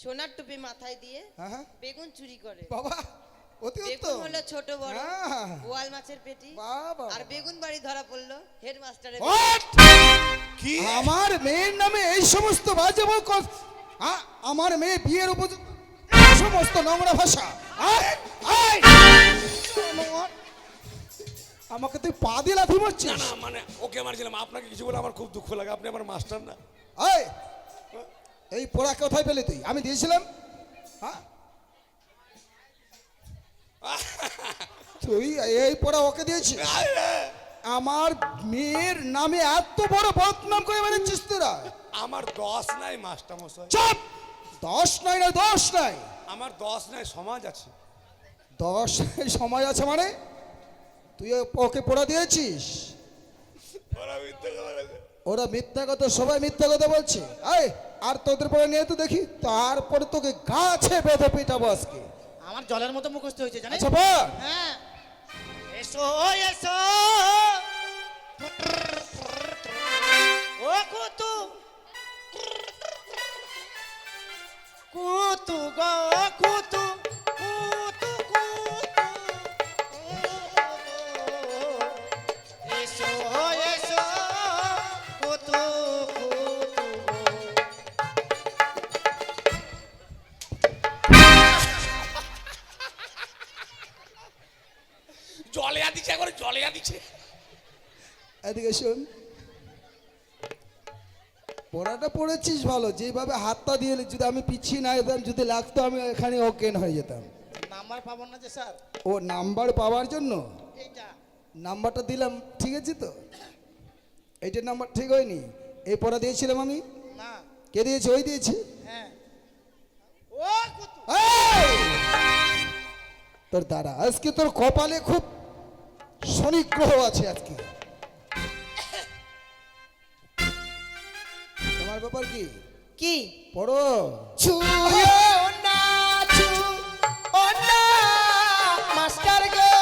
সোনার টুপি মাথায় দিয়ে হ্যাঁ হ্যাঁ বেগুন চুরি করে। বাবা অতি বেগুন উত্তম। হলো ছোট বড়, হ্যাঁ। বোয়াল মাছের পেটি। বাবা। আর বেগুন বাড়ি ধরা পড়লো হেডমাস্টারের। What? কি? আমার মেয়ের নামে এই সমস্ত বাজে আমার মেয়ে বিয়ের উপযুক্ত সমস্ত নোংরা ভাষা। আমাকে তুই পা দিয়ে লাথি না মারছিস? না, মানে ওকে মারছিলাম, আপনাকে কিছু বলে আমার খুব দুঃখ লাগে। আপনি আমার মাস্টার না। এই, এই পোড়া কোথায় পেলে তুই? আমি দিয়েছিলাম? হ্যাঁ তুই এই পোড়া ওকে দিয়েছিস? আমার মেয়ের নামে এত বড় বদনাম করে বেড়াচ্ছিস তোরা? আমার 10 নাই মাস্টার মশাই। চুপ! 10 নাই না 10 নাই? আমার 10 নাই, সমাজ আছে। 10 সময় আছে মানে? তুই ওকে পড়া দিয়েছিস? ওরা মিথ্যা কথা, সবাই মিথ্যা কথা বলছে। আয় আর তোদের পরে নিয়ে তো দেখি, তারপরে তোকে গাছে বেঁধে পিটাবো আজকে। আমার জলের মতো মুখস্থ হয়েছে জানিস? আচ্ছা বল। হ্যাঁ, এসো এসো ও কুতু কুতু গো কুতু কুতু কুতু এসো এসো কুতু কুতু জলে দিচ্ছে একবার, জলে দিচ্ছে। এদিকে শোন, পড়াটা পড়েছিস ভালো, যেভাবে হাতটা দিয়ে যদি আমি পিছিয়ে না যেতাম, যদি লাগতো আমি এখানে অজ্ঞান হয়ে যেতাম। নাম্বার পাবো না যে স্যার? ও নাম্বার পাওয়ার জন্য এইটা নাম্বারটা দিলাম, ঠিক আছে তো? এইটার নাম্বার ঠিক হয়নি। এই পড়া দিয়েছিলাম আমি, না। কে দিয়েছে? ওই দিয়েছে। হ্যাঁ, ও কুতু এই! তোর দাদা আজকে তোর কপালে খুব শনি গ্রহ আছে আজকে। তোমার ব্যাপার কি? কি পড়ো। ছুঁয়ো না ছুঁয়ো না মাস্টার গো,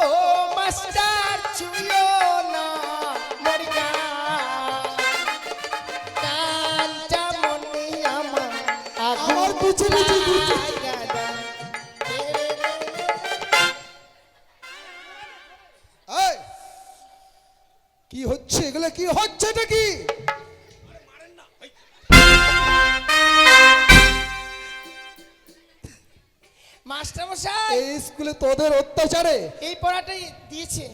ও মাস্টার ছুঁয়ো না মোর কানটা মনে আমার আমার পিছে পিছে ঘুরছে। এই! কি হচ্ছে এগুলো? কি হচ্ছে এটা কি? মাস্টার মশাই এই স্কুলে তোদের অত্যাচারে এই পড়াটাই দিয়েছে।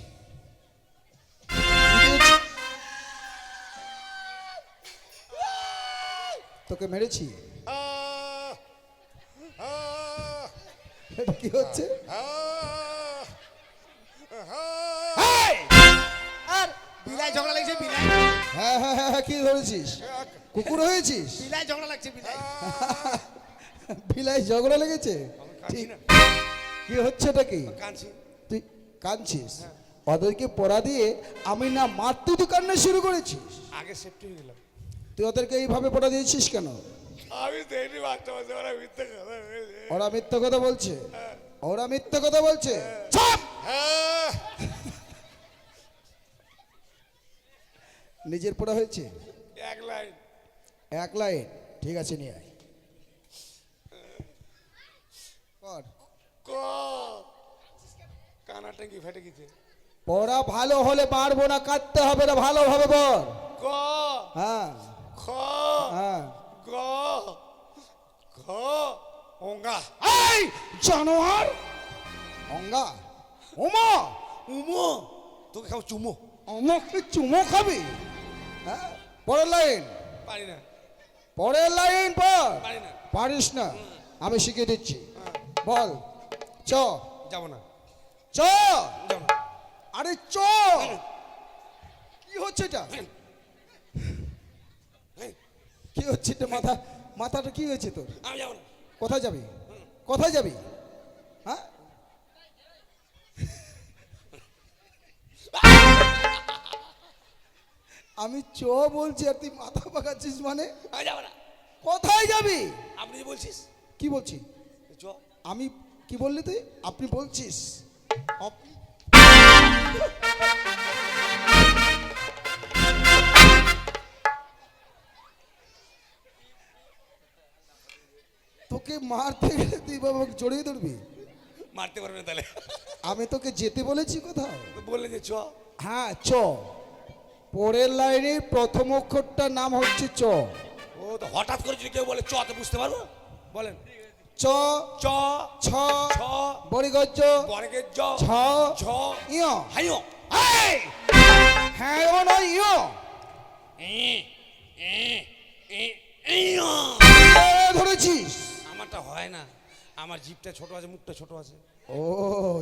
তোকে মেরেছি। এটা কি হচ্ছে? আর বিলাই ঝগড়া লাগছে, বিলাই হ্যাঁ হ্যাঁ হ্যাঁ হ্যাঁ, কি ধরেছিস? কুকুর হয়েছিস? বিলাই ঝগড়া লাগছে, বিলাই। বিলাই ঝগড়া লেগেছে? ঠিক। কি হচ্ছে এটা কি? কাঁদছি। তুই কাঁদছিস? ওদেরকে পড়া দিয়ে আমি না মারতে, তুই কান্না শুরু করেছিস। আগে সেফটি হয়ে গেলাম। তুই ওদেরকে এইভাবে পড়া দিয়েছিস কেন? আমি দেখিনি বাচ্চা বাচ্চা, ওরা মিথ্যে কথা বলছে। ওরা মিথ্যা কথা বলছে, ওরা মিথ্যা কথা বলছে। চুপ! হ্যাঁ, নিজের পড়া হয়েছে এক লাইন। এক লাইন, ঠিক আছে নিয়ে আয়। পড়। ক কানা ট্যাঙ্কি ফেটে গেছে। পড়া ভালো হলে পারবো না, কাটতে হবে না, ভালোভাবে বল। ক হ্যাঁ খ হ্যাঁ। গ ঘ অঙ্গা। এই জানোয়ার! অঙ্গা, ওমা, উমো, তোকে খাও চুমো। আমাকে চুমো খাবি? হ্যাঁ, পরের লাইন, পারি না, পরের লাইন পর। পারি না। পারিস না? আমি শিখিয়ে দিচ্ছি। বল চ। যাবো না, চ। যাবো না। আরে চ। কি হচ্ছে এটা? এই, কি হচ্ছে এটা? মাথাটা কি হয়েছে তোর? আমি যাবো না। কোথায় যাবি? কোথায় যাবি? হ্যাঁ, আমি চ বলছি আর তুই মাথা পাকাচ্ছিস মানে? আমি যাবো না। কোথায় যাবি? আপনি যে বলছিস কি বলছি? চ। আমি কি বললি তুই? আপনি বলছিস? আপনি তোকে মারতে গেলে তুই বাবা জড়িয়ে ধরবি? মারতে পারবে না তাহলে? আমি তোকে যেতে বলেছি কোথাও? তো বললে যে চ। হ্যাঁ চ। পরের লাইনের প্রথম অক্ষরটার নাম হচ্ছে চ। ও তো হঠাৎ করে যদি কেউ বলে চ, তো বুঝতে পারবো। বলেন চ, চ ছ, ছ বরিগজ্জ, বর্গের জ ছ, ছ ইয়। হাইও। এই! হ্যাঁ ও নয় ইয়। ধরেছিস? আমারটা হয় না, আমার জিভটা ছোট আছে, মুখটা ছোট আছে। ও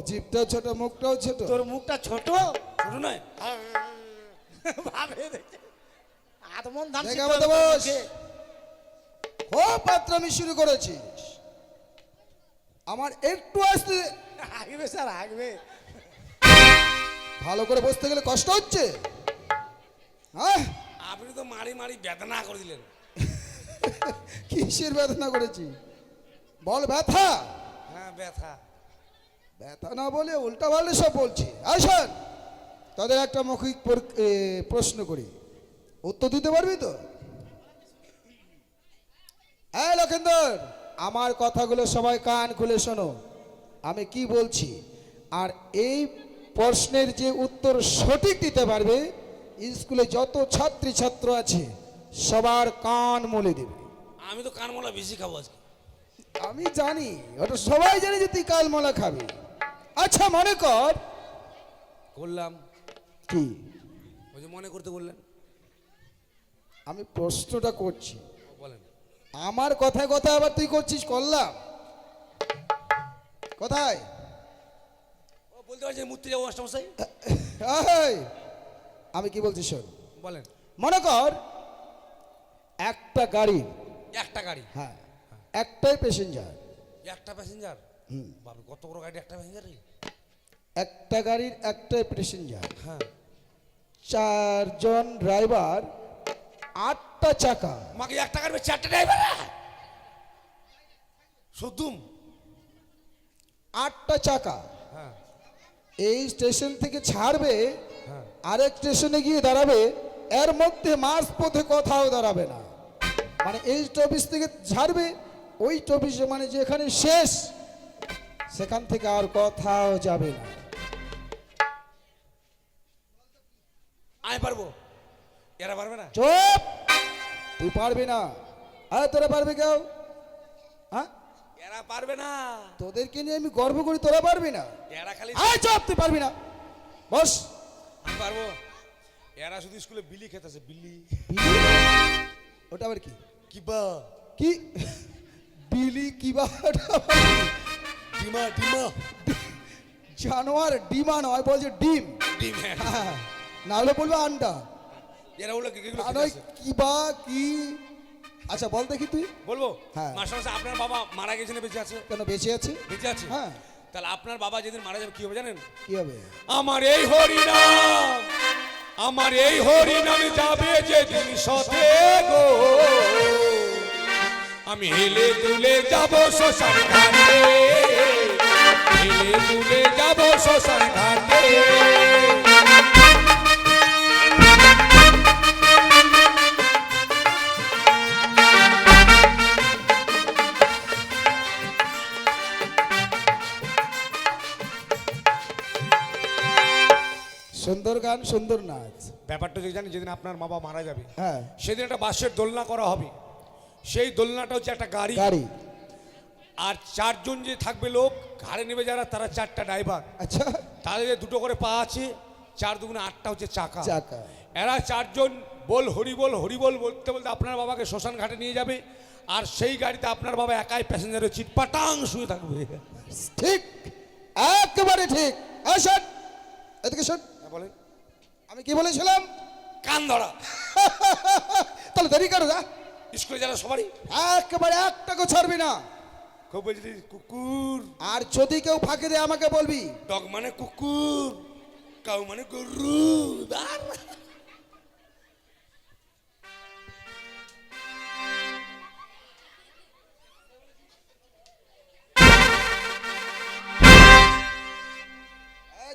জিভটা ছোট, মুখটাও ছোট। তোর মুখটা ছোট, ছোট নয়? ভাবে দেখে আদমন ধান দেখা সিদ্ধ মতো তোর বস। মুখে। ও পাত্রামি শুরু করেছিস? আমার একটু আসতে আগবে স্যার, আগবে। ভালো করে বসতে গেলে কষ্ট হচ্ছে? হ্যাঁ, আপনি তো মারি মারি বেদনা করে দিলেন। কিসের ব্যথা করেছি বল? ব্যথা? হ্যাঁ ব্যথা। ব্যথা না বলে উল্টা পাল্টে সব বলছি। আসেন, তাদের একটা মৌখিক প্রশ্ন করি, উত্তর দিতে পারবি তো? এই লক্ষেন্দর, আমার কথাগুলো সবাই কান খুলে শোনো, আমি কি বলছি। আর এই প্রশ্নের যে উত্তর সঠিক দিতে পারবে, স্কুলে যত ছাত্রী ছাত্র আছে সবার কান মলে দেবে। আমি তো কানমলা বেশি খাবো আজকে। আমি জানি, ওটা সবাই জানে যে তুই কালমলা খাবি। আচ্ছা মনে কর। করলাম কি? ওই যে মনে করতে বললেন। আমি প্রশ্নটা করছি, বলেন। আমার কথায় কথায় আবার তুই করছিস করলাম কোথায়? ও বলতে পারছি মূর্তি যাবো মাস্টারমশাই। এই, আমি কি বলছি শোন। বলেন। মনে কর একটা গাড়ি, একটা গাড়ি, হ্যাঁ একটাই প্যাসেঞ্জার, একটা প্যাসেঞ্জার। বাবা কত বড় গাড়ি, একটা প্যাসেঞ্জার। একটা গাড়ির একটাই প্যাসেঞ্জার, হ্যাঁ। 4 জন ড্রাইভার, 8টা চাকা। আমাকে একটা গাড়ি 4টা ড্রাইভার, শুধুম 8টা চাকা। হ্যাঁ এই স্টেশন থেকে ছাড়বে, হ্যাঁ। আরেক স্টেশনে গিয়ে দাঁড়াবে, এর মধ্যে মাঝ পথে কোথাও দাঁড়াবে না। মানে এই স্টপেজ থেকে ছাড়বে, ওই স্টপেজে মানে যেখানে শেষ সেখান থেকে আর কোথাও যাবে না। আমি পারবো, এরা পারবে না। চুপ, তুই পারবি না। আর তোরা পারবে কেউ? হ্যাঁ, এরা পারবে না। তোদেরকে নিয়ে আমি গর্ব করি, তোরা পারবি না। এরা খালি আয় চুপ, তুই পারবি না, বস। আমি পারবো। এরা শুধু স্কুলে বিলি খেতেছে, বিলি। ওটা আবার কি? কিবা কি বিলি? কিবা? ডিমা, ডিমা, জানোয়ার ডিমা নয়, বলছে ডিম। ডিম। হ্যাঁ। হ্যাঁ, না হলে বলবো আন্ডা। এরা ওগুলো এগুলো আর খেতে ওই আসে। কিবা কি? আচ্ছা বল দেখি তুই বলবো। হ্যাঁ। মাস্টারমশাই, আপনার বাবা মারা গেছে না বেঁচে আছে? কেন বেঁচে আছে? বেঁচে আছে। হ্যাঁ। তাহলে আপনার বাবা যেদিন মারা যাবে কি হবে জানেন? কি হবে? আমার এই হরিনাম, আমার এই হরিনাম যাবে যেদিন সতে গো, আমি হেলে দুলে যাব শ্মশান ঘাটে, হেলে দুলে যাব শ্মশান ঘাটে। সুন্দর গান, সুন্দর নাচ। ব্যাপারটা যদি জানি, যেদিন আপনার বাবা মারা যাবে হ্যাঁ, সেদিন একটা বাঁশের দোলনা করা হবে। সেই দোলনাটা হচ্ছে একটা গাড়ি, গাড়ি। আর 4 জন যে থাকবে লোক ঘাড়ে নেবে যারা, তারা 4টা ড্রাইভার। আচ্ছা, তাদের যে 2টো করে পা আছে, 4 দুগুণে 8টা হচ্ছে চাকা। চাকা। এরা 4 জন বল হরিবল হরিবল বলতে বলতে আপনার বাবাকে শ্মশান ঘাটে নিয়ে যাবে, আর সেই গাড়িতে আপনার বাবা একাই প্যাসেঞ্জারের সিট পাটাং শুয়ে থাকবে। ঠিক, একেবারে ঠিক। আসেন এদিকে শোন, বলেন। আমি কি বলেছিলাম? কান ধরা। তাহলে দেরি করো না, স্কুলে যারা সবারই একেবারে একটাকে ছাড়বি না। খুব বলছি কুকুর, আর যদি কেউ ফাঁকি দেয় আমাকে বলবি। ডগ মানে কুকুর, কাউ মানে গরু।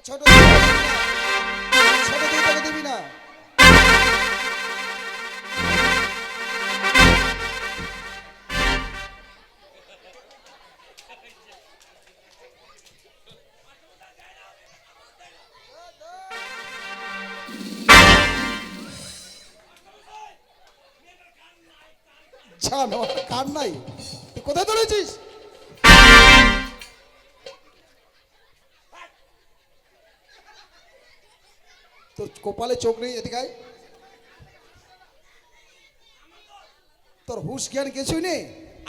ছোট দিদি তোকে দিবি না। জানো কার নাই? তুই কোথায় দৌড়েছিস? তোর কপালে চোখ নেই, এদিকে আয়। তোর হুশ জ্ঞান কিছুই নেই।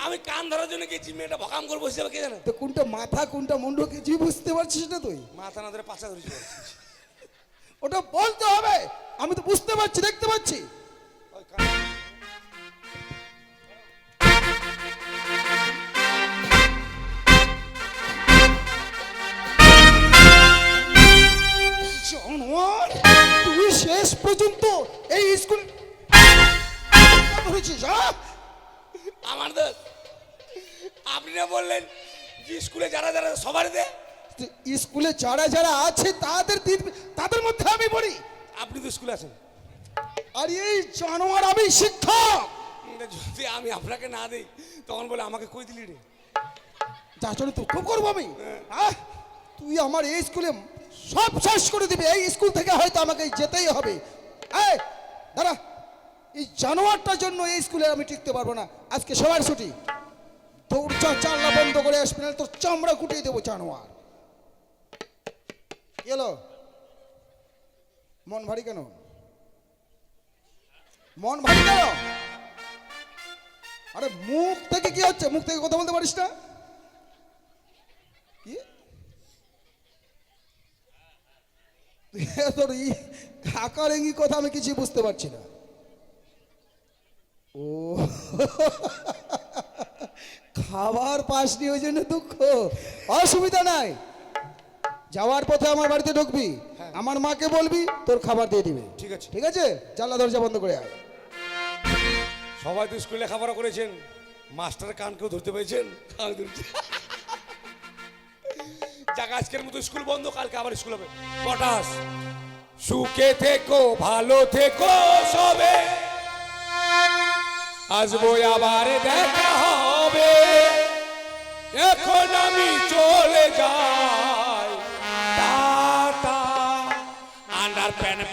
আমি কান ধরার জন্য গেছি, মেয়েটা ভকাম করে বসে যাবে, কে জানে? তো কোনটা মাথা কোনটা মুন্ডু কিছুই বুঝতে পারছিস না তুই? মাথা না ধরে পাছা ধরেছি। ওটা বলতে হবে, আমি তো বুঝতে পারছি, দেখতে পাচ্ছি। ওই কান- জানোয়ার পর্যন্ত এই স্কুল ধরেছিস, হ্যাঁ? আমার দোষ। আপনি না বললেন যে স্কুলে যারা যারা সবার দে, স্কুলে যারা যারা আছে তাদের মধ্যে আমি পড়ি। আপনি তো স্কুলে আছেন। আর এই জানোয়ার আমি শিক্ষক। যদি আমি আপনাকে না দেই তখন বলে আমাকে কই দিলি রে? যার জন্য দুঃখ করবো আমি, হ্যাঁ? তুই আমার এই স্কুলে সব শেষ করে দিবি। এই স্কুল থেকে হয়তো আমাকে যেতেই হবে। এই দাঁড়া, এই জানোয়ারটার জন্য এই স্কুলে আমি টিকতে পারবো না। আজকে সবার ছুটি। তোর জানলা বন্ধ করে আসবি না, তোর চামড়া কুটিয়ে দেবো জানোয়ার। এলো মন ভারী কেন? মন ভারী কেন? আরে মুখ থেকে কি হচ্ছে? মুখ থেকে কথা বলতে পারিস না? কি তোর আকার ইঙ্গি কথা আমি কিছু বুঝতে পারছি না। ও খাবার পাসনি ওই জন্য দুঃখ। অসুবিধা নাই, যাওয়ার পথে আমার বাড়িতে ঢুকবি, আমার মাকে বলবি তোর খাবার দিয়ে দিবে। ঠিক আছে। ঠিক আছে, জানলা দরজা বন্ধ করে আয়। সবাই তো স্কুলে লেখাপড়া করেছেন, মাস্টারের কান কেউ ধরতে পেরেছেন? আমি ধরছি। যাক, আজকের মতো স্কুল বন্ধ, কালকে আবার স্কুল হবে। পটাশ, সুখে থেকো, ভালো থেকো সবে, আসবো আবার দেখা হবে। এখন আমি চলে যাই, টাটা। Under pant